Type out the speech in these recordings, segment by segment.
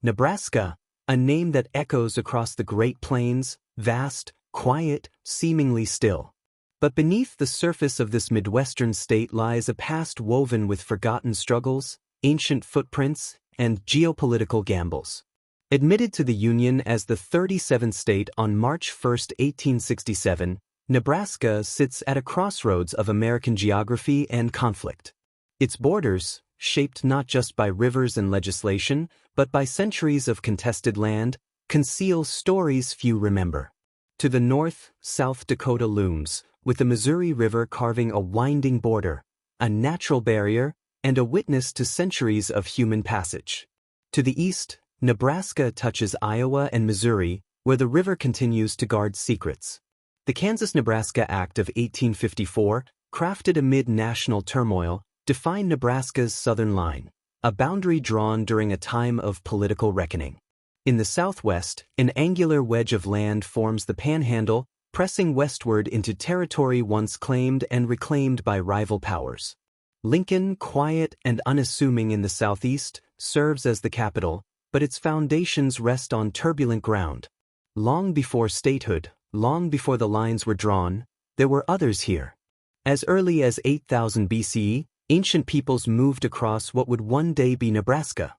Nebraska, a name that echoes across the Great Plains, vast, quiet, seemingly still. But beneath the surface of this Midwestern state lies a past woven with forgotten struggles, ancient footprints, and geopolitical gambles. Admitted to the Union as the 37th state on March 1, 1867, Nebraska sits at a crossroads of American geography and conflict. Its borders, shaped not just by rivers and legislation, but by centuries of contested land, conceal stories few remember. To the north, South Dakota looms, with the Missouri River carving a winding border, a natural barrier, and a witness to centuries of human passage. To the east, Nebraska touches Iowa and Missouri, where the river continues to guard secrets. The Kansas-Nebraska Act of 1854, crafted amid national turmoil, defined Nebraska's southern line, a boundary drawn during a time of political reckoning. In the southwest, an angular wedge of land forms the Panhandle, pressing westward into territory once claimed and reclaimed by rival powers. Lincoln, quiet and unassuming in the southeast, serves as the capital, but its foundations rest on turbulent ground. Long before statehood, long before the lines were drawn, there were others here. As early as 8000 BCE, ancient peoples moved across what would one day be Nebraska.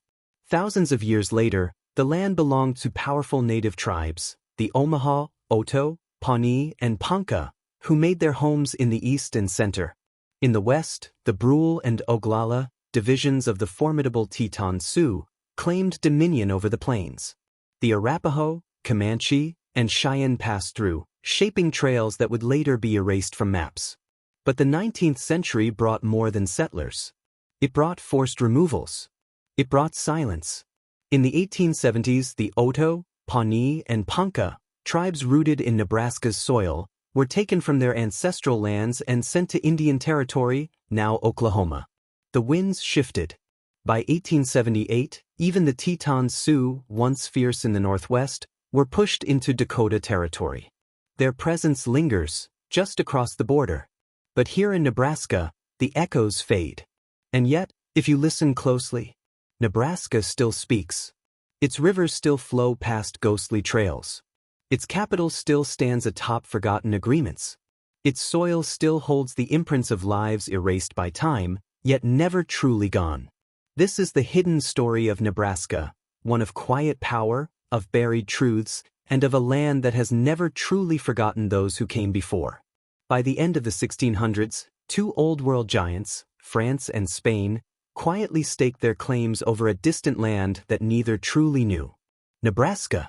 Thousands of years later, the land belonged to powerful native tribes, the Omaha, Oto, Pawnee, and Ponca, who made their homes in the east and center. In the west, the Brule and Oglala, divisions of the formidable Teton Sioux, claimed dominion over the plains. The Arapaho, Comanche, and Cheyenne passed through, shaping trails that would later be erased from maps. But the 19th century brought more than settlers. It brought forced removals. It brought silence. In the 1870s, the Oto, Pawnee, and Ponca, tribes rooted in Nebraska's soil, were taken from their ancestral lands and sent to Indian Territory, now Oklahoma. The winds shifted. By 1878, even the Teton Sioux, once fierce in the northwest, were pushed into Dakota Territory. Their presence lingers, just across the border. But here in Nebraska, the echoes fade. And yet, if you listen closely, Nebraska still speaks. Its rivers still flow past ghostly trails. Its capital still stands atop forgotten agreements. Its soil still holds the imprints of lives erased by time, yet never truly gone. This is the hidden story of Nebraska, one of quiet power, of buried truths, and of a land that has never truly forgotten those who came before. By the end of the 1600s, two old-world giants, France and Spain, quietly staked their claims over a distant land that neither truly knew. Nebraska,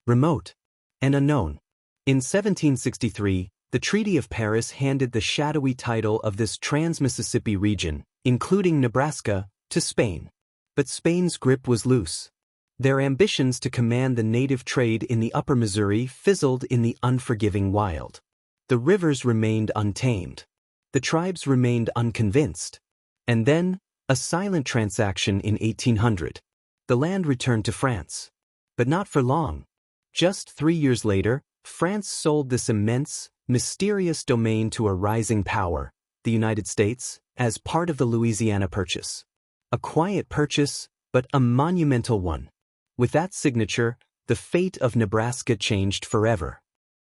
remote and unknown. In 1763, the Treaty of Paris handed the shadowy title of this trans-Mississippi region, including Nebraska, to Spain. But Spain's grip was loose. Their ambitions to command the native trade in the upper Missouri fizzled in the unforgiving wild. The rivers remained untamed. The tribes remained unconvinced. And then, a silent transaction in 1800. The land returned to France. But not for long. Just 3 years later, France sold this immense, mysterious domain to a rising power, the United States, as part of the Louisiana Purchase. A quiet purchase, but a monumental one. With that signature, the fate of Nebraska changed forever.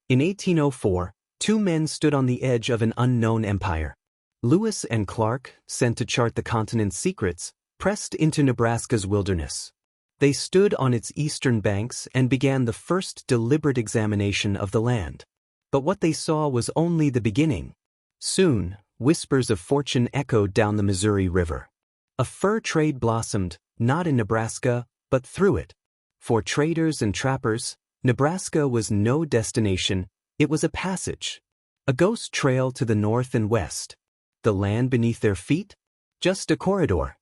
In 1804, two men stood on the edge of an unknown empire. Lewis and Clark, sent to chart the continent's secrets, pressed into Nebraska's wilderness. They stood on its eastern banks and began the first deliberate examination of the land. But what they saw was only the beginning. Soon, whispers of fortune echoed down the Missouri River. A fur trade blossomed, not in Nebraska, but through it. For traders and trappers, Nebraska was no destination, it was a passage. A ghost trail to the north and west. The land beneath their feet? Just a corridor.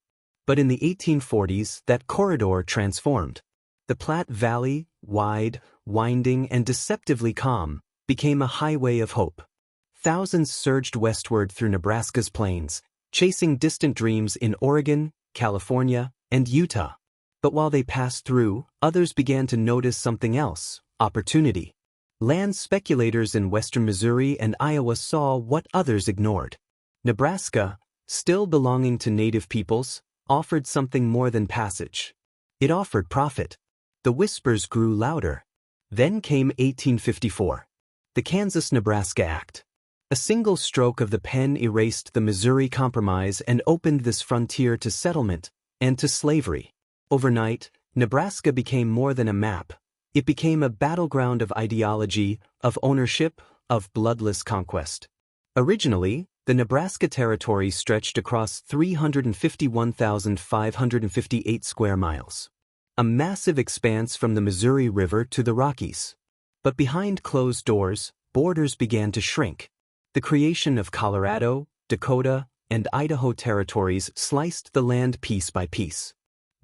But in the 1840s, that corridor transformed. The Platte Valley, wide, winding, and deceptively calm, became a highway of hope. Thousands surged westward through Nebraska's plains, chasing distant dreams in Oregon, California, and Utah. But while they passed through, others began to notice something else: opportunity. Land speculators in western Missouri and Iowa saw what others ignored. Nebraska, still belonging to native peoples, offered something more than passage. It offered profit. The whispers grew louder. Then came 1854. The Kansas-Nebraska Act. A single stroke of the pen erased the Missouri Compromise and opened this frontier to settlement and to slavery. Overnight, Nebraska became more than a map. It became a battleground of ideology, of ownership, of bloodless conquest. Originally, the Nebraska Territory stretched across 351,558 square miles. A massive expanse from the Missouri River to the Rockies. But behind closed doors, borders began to shrink. The creation of Colorado, Dakota, and Idaho territories sliced the land piece by piece.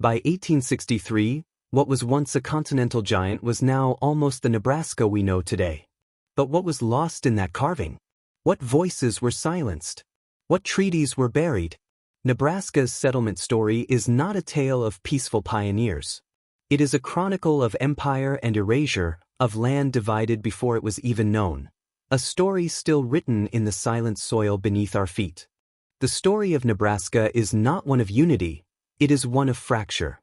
By 1863, what was once a continental giant was now almost the Nebraska we know today. But what was lost in that carving? What voices were silenced? What treaties were buried? Nebraska's settlement story is not a tale of peaceful pioneers. It is a chronicle of empire and erasure, of land divided before it was even known. A story still written in the silent soil beneath our feet. The story of Nebraska is not one of unity, it is one of fracture.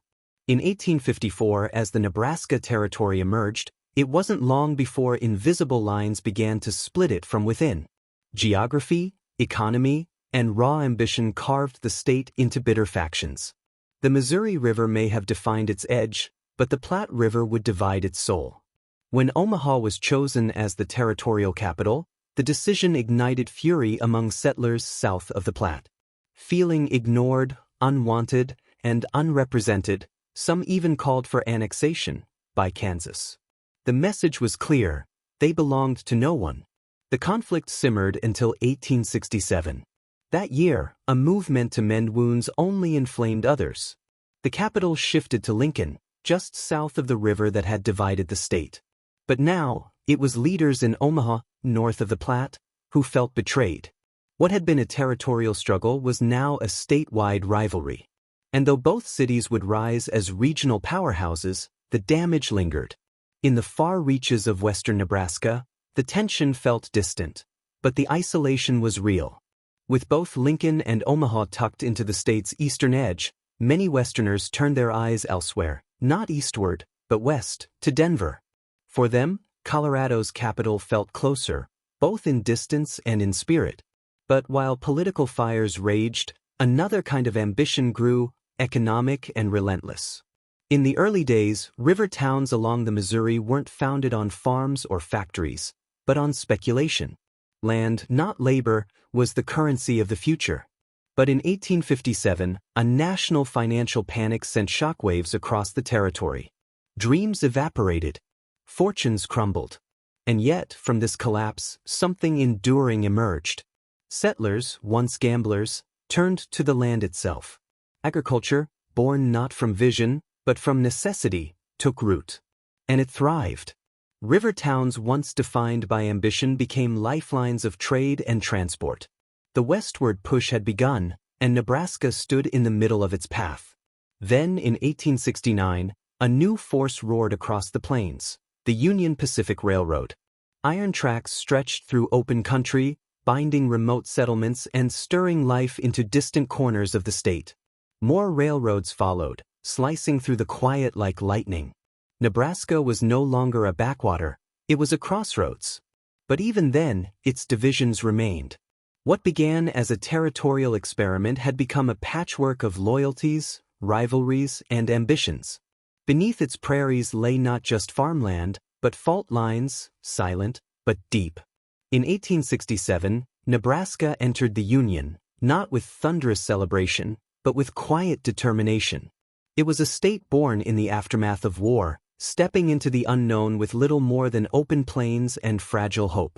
In 1854, as the Nebraska Territory emerged, it wasn't long before invisible lines began to split it from within. Geography, economy, and raw ambition carved the state into bitter factions. The Missouri River may have defined its edge, but the Platte River would divide its soul. When Omaha was chosen as the territorial capital, the decision ignited fury among settlers south of the Platte. Feeling ignored, unwanted, and unrepresented, some even called for annexation by Kansas. The message was clear: they belonged to no one. The conflict simmered until 1867. That year, a move meant to mend wounds only inflamed others. The capital shifted to Lincoln, just south of the river that had divided the state. But now, it was leaders in Omaha, north of the Platte, who felt betrayed. What had been a territorial struggle was now a statewide rivalry. And though both cities would rise as regional powerhouses, the damage lingered. In the far reaches of western Nebraska, the tension felt distant, but the isolation was real. With both Lincoln and Omaha tucked into the state's eastern edge, many Westerners turned their eyes elsewhere, not eastward, but west, to Denver. For them, Colorado's capital felt closer, both in distance and in spirit. But while political fires raged, another kind of ambition grew, economic and relentless. In the early days, river towns along the Missouri weren't founded on farms or factories, but on speculation. Land, not labor, was the currency of the future. But in 1857, a national financial panic sent shockwaves across the territory. Dreams evaporated. Fortunes crumbled. And yet, from this collapse, something enduring emerged. Settlers, once gamblers, turned to the land itself. Agriculture, born not from vision, but from necessity, took root. And it thrived. River towns once defined by ambition became lifelines of trade and transport. The westward push had begun, and Nebraska stood in the middle of its path. Then, in 1869, a new force roared across the plains, the Union Pacific Railroad. Iron tracks stretched through open country, binding remote settlements and stirring life into distant corners of the state. More railroads followed, slicing through the quiet like lightning. Nebraska was no longer a backwater, it was a crossroads. But even then, its divisions remained. What began as a territorial experiment had become a patchwork of loyalties, rivalries, and ambitions. Beneath its prairies lay not just farmland, but fault lines, silent, but deep. In 1867, Nebraska entered the Union, not with thunderous celebration, but with quiet determination. It was a state born in the aftermath of war, stepping into the unknown with little more than open plains and fragile hope.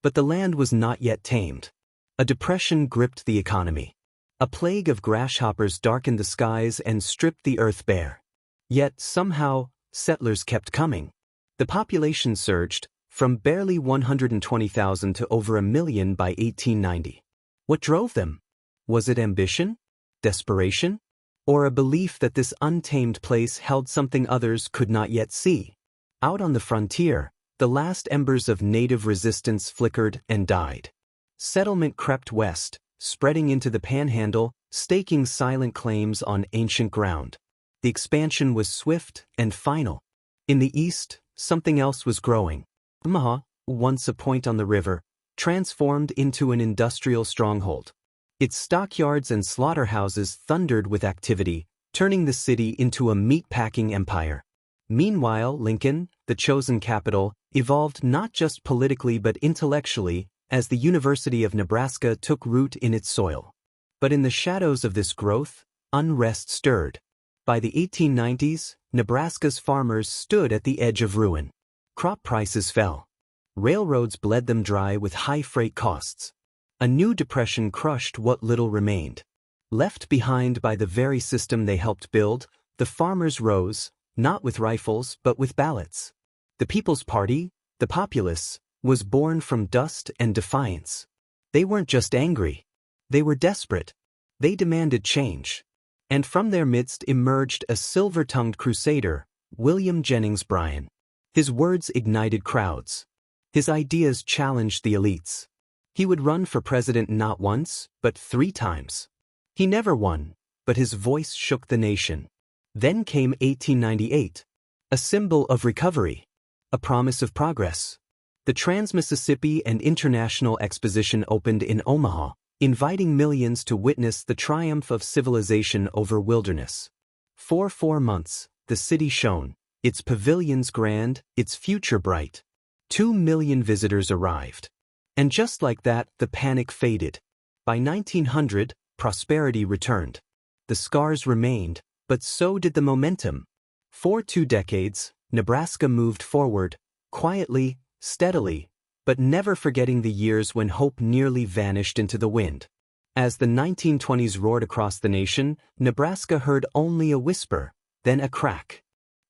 But the land was not yet tamed. A depression gripped the economy. A plague of grasshoppers darkened the skies and stripped the earth bare. Yet, somehow, settlers kept coming. The population surged, from barely 120,000 to over 1 million by 1890. What drove them? Was it ambition? Desperation? Or a belief that this untamed place held something others could not yet see? Out on the frontier, the last embers of native resistance flickered and died. Settlement crept west, spreading into the panhandle, staking silent claims on ancient ground. The expansion was swift and final. In the east, something else was growing. Omaha, once a point on the river, transformed into an industrial stronghold. Its stockyards and slaughterhouses thundered with activity, turning the city into a meatpacking empire. Meanwhile, Lincoln, the chosen capital, evolved not just politically but intellectually as the University of Nebraska took root in its soil. But in the shadows of this growth, unrest stirred. By the 1890s, Nebraska's farmers stood at the edge of ruin. Crop prices fell. Railroads bled them dry with high freight costs. A new depression crushed what little remained. Left behind by the very system they helped build, the farmers rose, not with rifles but with ballots. The People's Party, the Populists, was born from dust and defiance. They weren't just angry. They were desperate. They demanded change. And from their midst emerged a silver-tongued crusader, William Jennings Bryan. His words ignited crowds. His ideas challenged the elites. He would run for president not once, but 3 times. He never won, but his voice shook the nation. Then came 1898, a symbol of recovery, a promise of progress. The Trans-Mississippi and International Exposition opened in Omaha, inviting millions to witness the triumph of civilization over wilderness. For 4 months, the city shone, its pavilions grand, its future bright. 2 million visitors arrived. And just like that, the panic faded. By 1900, prosperity returned. The scars remained, but so did the momentum. For 2 decades, Nebraska moved forward, quietly, steadily, but never forgetting the years when hope nearly vanished into the wind. As the 1920s roared across the nation, Nebraska heard only a whisper, then a crack.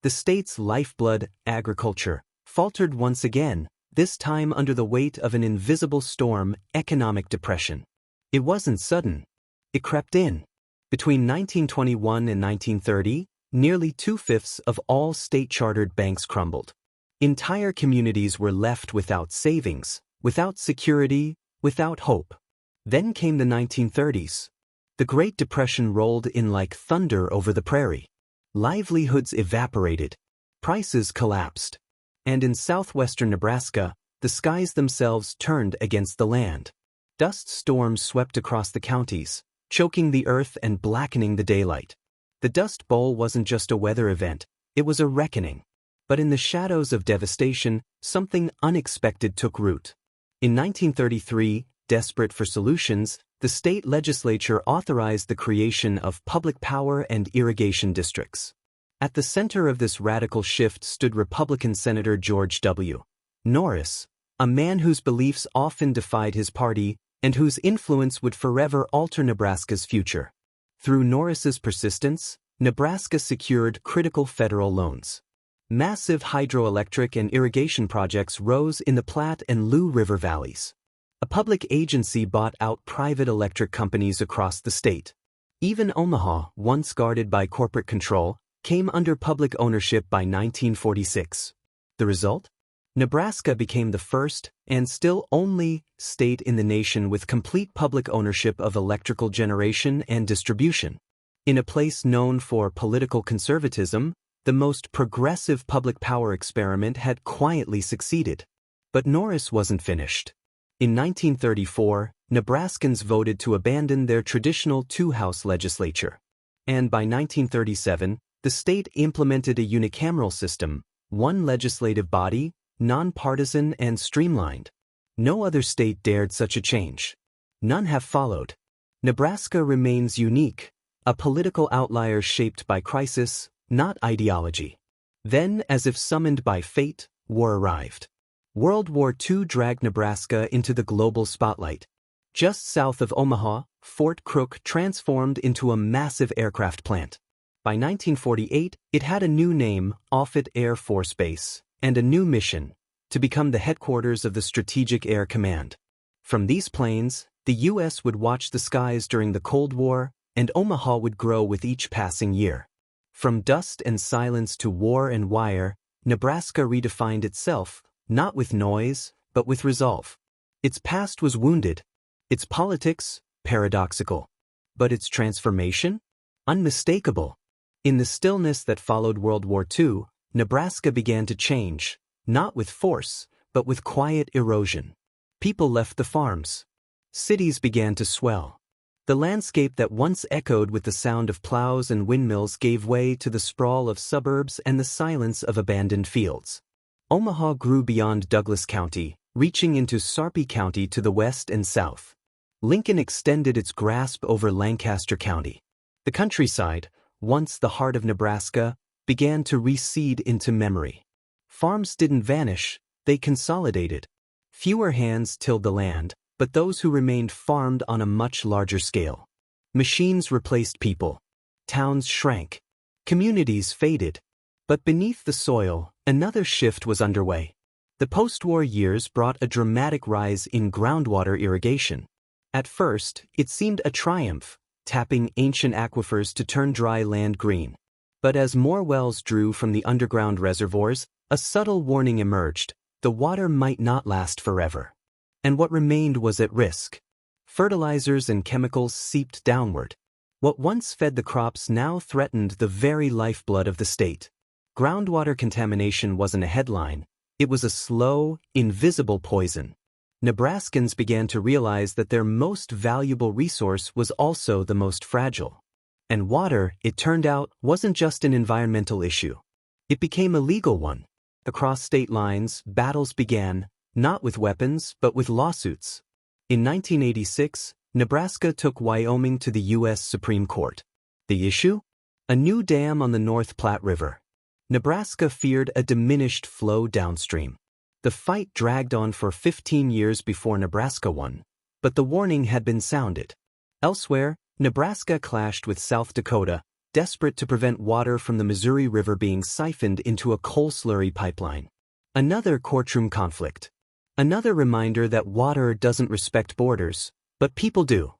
The state's lifeblood, agriculture, faltered once again, this time under the weight of an invisible storm, economic depression. It wasn't sudden. It crept in. Between 1921 and 1930, nearly 2/5 of all state-chartered banks crumbled. Entire communities were left without savings, without security, without hope. Then came the 1930s. The Great Depression rolled in like thunder over the prairie. Livelihoods evaporated. Prices collapsed. And in southwestern Nebraska, the skies themselves turned against the land. Dust storms swept across the counties, choking the earth and blackening the daylight. The Dust Bowl wasn't just a weather event, it was a reckoning. But in the shadows of devastation, something unexpected took root. In 1933, desperate for solutions, the state legislature authorized the creation of public power and irrigation districts. At the center of this radical shift stood Republican Senator George W. Norris, a man whose beliefs often defied his party and whose influence would forever alter Nebraska's future. Through Norris's persistence, Nebraska secured critical federal loans. Massive hydroelectric and irrigation projects rose in the Platte and Loup River valleys. A public agency bought out private electric companies across the state. Even Omaha, once guarded by corporate control, came under public ownership by 1946. The result? Nebraska became the first, and still only, state in the nation with complete public ownership of electrical generation and distribution. In a place known for political conservatism, the most progressive public power experiment had quietly succeeded. But Norris wasn't finished. In 1934, Nebraskans voted to abandon their traditional 2-house legislature. And by 1937, the state implemented a unicameral system, one legislative body, nonpartisan and streamlined. No other state dared such a change. None have followed. Nebraska remains unique, a political outlier shaped by crisis, not ideology. Then, as if summoned by fate, war arrived. World War II dragged Nebraska into the global spotlight. Just south of Omaha, Fort Crook transformed into a massive aircraft plant. By 1948, it had a new name, Offutt Air Force Base, and a new mission, to become the headquarters of the Strategic Air Command. From these planes, the U.S. would watch the skies during the Cold War, and Omaha would grow with each passing year. From dust and silence to war and wire, Nebraska redefined itself, not with noise, but with resolve. Its past was wounded, its politics, paradoxical. But its transformation? Unmistakable. In the stillness that followed World War II, Nebraska began to change, not with force, but with quiet erosion. People left the farms. Cities began to swell. The landscape that once echoed with the sound of plows and windmills gave way to the sprawl of suburbs and the silence of abandoned fields. Omaha grew beyond Douglas County, reaching into Sarpy County to the west and south. Lincoln extended its grasp over Lancaster County. The countryside, once the heart of Nebraska, began to recede into memory. Farms didn't vanish, they consolidated. Fewer hands tilled the land, but those who remained farmed on a much larger scale. Machines replaced people. Towns shrank. Communities faded. But beneath the soil, another shift was underway. The post-war years brought a dramatic rise in groundwater irrigation. At first, it seemed a triumph, tapping ancient aquifers to turn dry land green. But as more wells drew from the underground reservoirs, a subtle warning emerged: the water might not last forever. And what remained was at risk. Fertilizers and chemicals seeped downward. What once fed the crops now threatened the very lifeblood of the state. Groundwater contamination wasn't a headline, it was a slow, invisible poison. Nebraskans began to realize that their most valuable resource was also the most fragile. And water, it turned out, wasn't just an environmental issue. It became a legal one. Across state lines, battles began, not with weapons, but with lawsuits. In 1986, Nebraska took Wyoming to the U.S. Supreme Court. The issue? A new dam on the North Platte River. Nebraska feared a diminished flow downstream. The fight dragged on for 15 years before Nebraska won, but the warning had been sounded. Elsewhere, Nebraska clashed with South Dakota, desperate to prevent water from the Missouri River being siphoned into a coal slurry pipeline. Another courtroom conflict. Another reminder that water doesn't respect borders, but people do.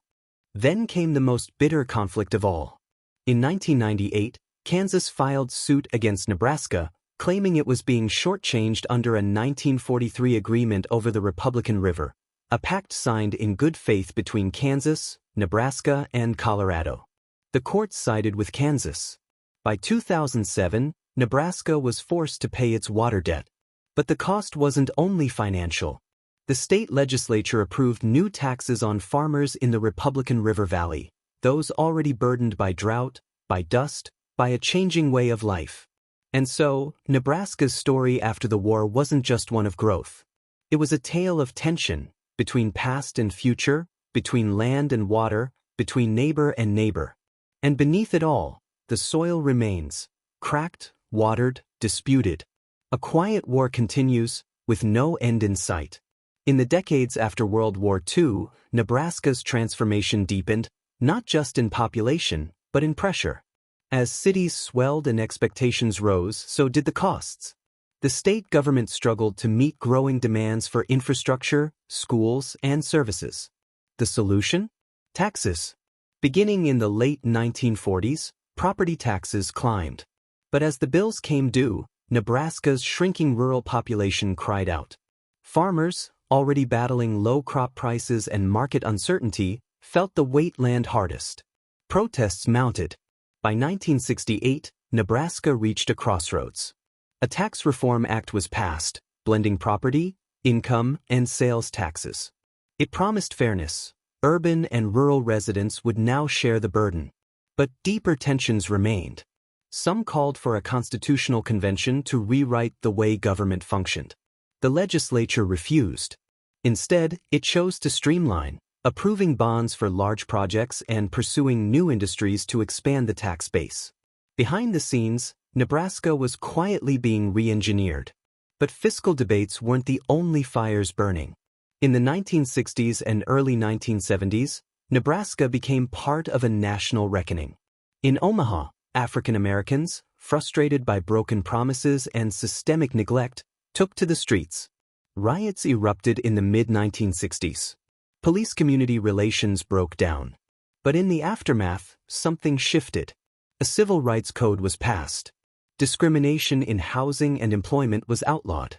Then came the most bitter conflict of all. In 1998, Kansas filed suit against Nebraska, claiming it was being shortchanged under a 1943 agreement over the Republican River, a pact signed in good faith between Kansas, Nebraska, and Colorado. The court sided with Kansas. By 2007, Nebraska was forced to pay its water debt. But the cost wasn't only financial. The state legislature approved new taxes on farmers in the Republican River Valley, those already burdened by drought, by dust, by a changing way of life. And so, Nebraska's story after the war wasn't just one of growth. It was a tale of tension, between past and future, between land and water, between neighbor and neighbor. And beneath it all, the soil remains, cracked, watered, disputed. A quiet war continues, with no end in sight. In the decades after World War II, Nebraska's transformation deepened, not just in population, but in pressure. As cities swelled and expectations rose, so did the costs. The state government struggled to meet growing demands for infrastructure, schools, and services. The solution? Taxes. Beginning in the late 1940s, property taxes climbed. But as the bills came due, Nebraska's shrinking rural population cried out. Farmers, already battling low crop prices and market uncertainty, felt the weight land hardest. Protests mounted. By 1968, Nebraska reached a crossroads. A tax reform act was passed, blending property, income, and sales taxes. It promised fairness. Urban and rural residents would now share the burden. But deeper tensions remained. Some called for a constitutional convention to rewrite the way government functioned. The legislature refused. Instead, it chose to streamline, approving bonds for large projects and pursuing new industries to expand the tax base. Behind the scenes, Nebraska was quietly being re-engineered. But fiscal debates weren't the only fires burning. In the 1960s and early 1970s, Nebraska became part of a national reckoning. In Omaha, African Americans, frustrated by broken promises and systemic neglect, took to the streets. Riots erupted in the mid-1960s. Police-community relations broke down. But in the aftermath, something shifted. A civil rights code was passed. Discrimination in housing and employment was outlawed.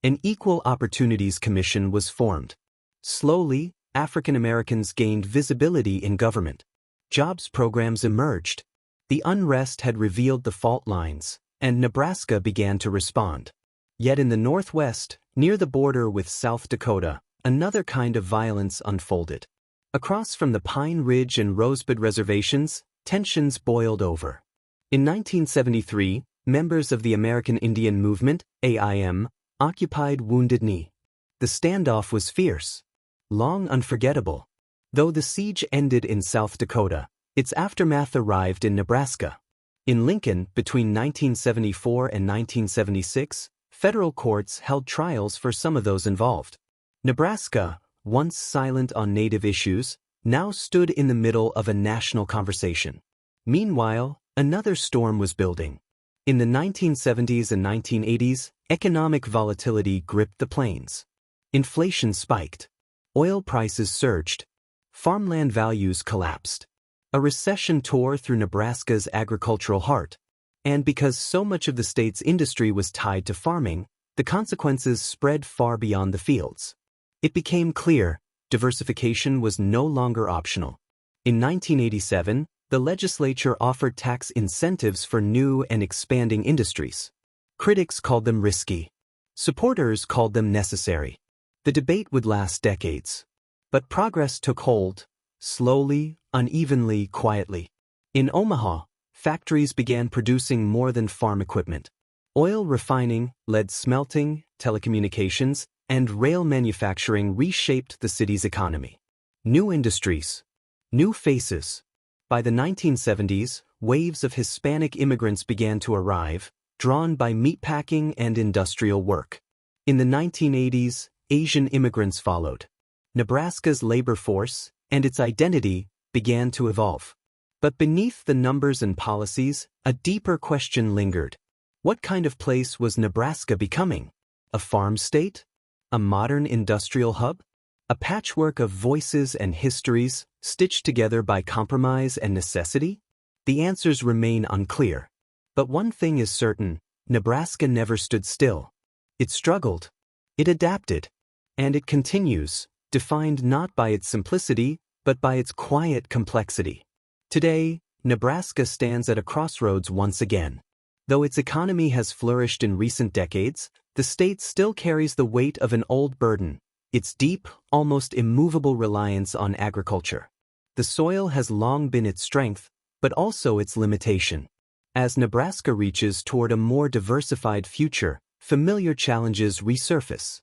An Equal Opportunities Commission was formed. Slowly, African Americans gained visibility in government. Jobs programs emerged. The unrest had revealed the fault lines, and Nebraska began to respond. Yet in the northwest, near the border with South Dakota, another kind of violence unfolded. Across from the Pine Ridge and Rosebud reservations, tensions boiled over. In 1973, members of the American Indian Movement, AIM, occupied Wounded Knee. The standoff was fierce, long unforgettable. Though the siege ended in South Dakota, its aftermath arrived in Nebraska. In Lincoln, between 1974 and 1976, federal courts held trials for some of those involved. Nebraska, once silent on Native issues, now stood in the middle of a national conversation. Meanwhile, another storm was building. In the 1970s and 1980s, economic volatility gripped the plains. Inflation spiked. Oil prices surged. Farmland values collapsed. A recession tore through Nebraska's agricultural heart. And because so much of the state's industry was tied to farming, the consequences spread far beyond the fields. It became clear diversification was no longer optional. In 1987, the legislature offered tax incentives for new and expanding industries. Critics called them risky. Supporters called them necessary. The debate would last decades. But progress took hold, slowly, unevenly, quietly. In Omaha, factories began producing more than farm equipment. Oil refining, lead smelting, telecommunications, and rail manufacturing reshaped the city's economy. New industries. New faces. By the 1970s, waves of Hispanic immigrants began to arrive, drawn by meatpacking and industrial work. In the 1980s, Asian immigrants followed. Nebraska's labor force, and its identity, began to evolve. But beneath the numbers and policies, a deeper question lingered. What kind of place was Nebraska becoming? A farm state? A modern industrial hub? A patchwork of voices and histories, stitched together by compromise and necessity? The answers remain unclear. But one thing is certain, Nebraska never stood still. It struggled. It adapted. And it continues, defined not by its simplicity, but by its quiet complexity. Today, Nebraska stands at a crossroads once again. Though its economy has flourished in recent decades, the state still carries the weight of an old burden, its deep, almost immovable reliance on agriculture. The soil has long been its strength, but also its limitation. As Nebraska reaches toward a more diversified future, familiar challenges resurface.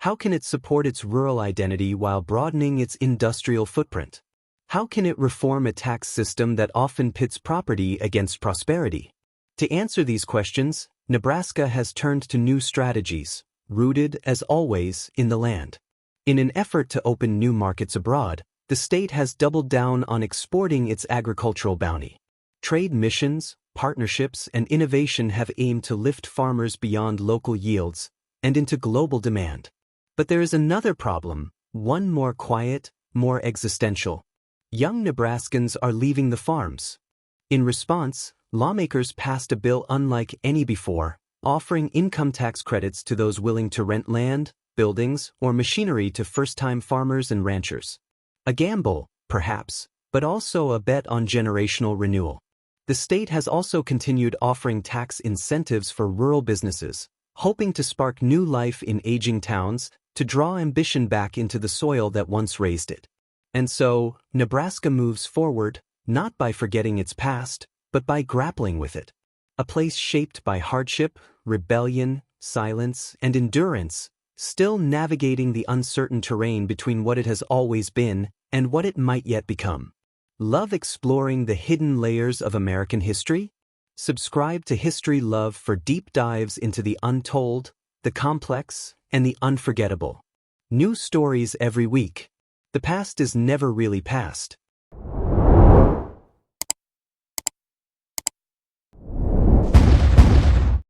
How can it support its rural identity while broadening its industrial footprint? How can it reform a tax system that often pits property against prosperity? To answer these questions, Nebraska has turned to new strategies, rooted, as always, in the land. In an effort to open new markets abroad, the state has doubled down on exporting its agricultural bounty. Trade missions, partnerships, and innovation have aimed to lift farmers beyond local yields and into global demand. But there is another problem, one more quiet, more existential. Young Nebraskans are leaving the farms. In response, lawmakers passed a bill unlike any before, offering income tax credits to those willing to rent land, buildings, or machinery to first-time farmers and ranchers. A gamble, perhaps, but also a bet on generational renewal. The state has also continued offering tax incentives for rural businesses, hoping to spark new life in aging towns, to draw ambition back into the soil that once raised it. And so, Nebraska moves forward, not by forgetting its past, but by grappling with it. A place shaped by hardship, rebellion, silence, and endurance, still navigating the uncertain terrain between what it has always been and what it might yet become. Love exploring the hidden layers of American history? Subscribe to History Love for deep dives into the untold, the complex, and the unforgettable. New stories every week. The past is never really past.